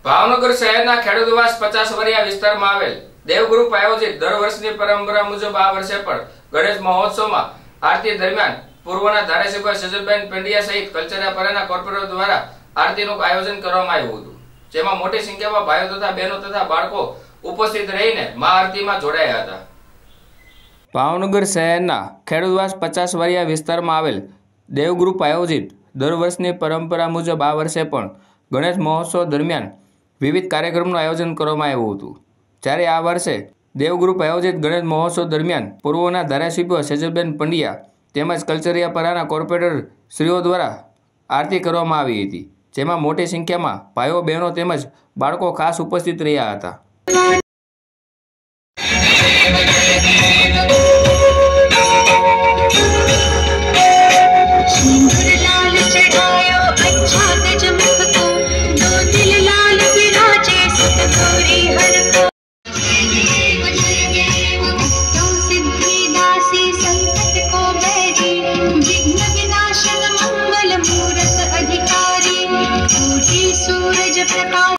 ભાવનગર શહેરના ખેડૂતવાસ 50 વરિયા વિસ્તારમાં આવેલ દેવગ્રુપ આયોજિત દર વર્ષની પરંપરા મુજબ આ વર્ષે પણ ગણેશ મહોત્સવમાં આરતી દરમિયાન પૂર્વના ધારાસભ્ય સજલબેન પેંડિયા સહિત કલ્ચરાપરાના કોર્પોરેટર દ્વારા આરતીનું આયોજન કરવામાં આવ્યું હતું, જેમાં મોટી સંખ્યામાં ભાઈઓ તથા બહેનો તથા બાળકો ઉપસ્થિત રહીને મા આરતીમાં જોડાયા હતા। ભાવનગર શહેરના ખેડૂતવાસ 50 વરિયા વિસ્તારમાં આવેલ દેવગ્રુપ આયોજિત દર વર્ષની પરંપરા મુજબ આ વર્ષે પણ ગણેશ મહોત્સવ દરમિયાન વિવિધ કાર્યક્રમનું આયોજન કરવામાં આવ્યું હતું, જ્યારે આ વર્ષે દેવગ્રુપ આયોજિત ગણેશ મહોત્સવ દરમિયાન પૂર્વના ધારાસભ્ય સજલબેન પંડ્યા તેમજ કલ્ચરિયાપરાના કોર્પોરેટર શ્રીઓ દ્વારા આરતી કરવામાં આવી હતી, જેમાં મોટી સંખ્યામાં ભાઈઓ બહેનો તેમજ બાળકો ખાસ ઉપસ્થિત રહ્યા હતા। सूरज प्रकाश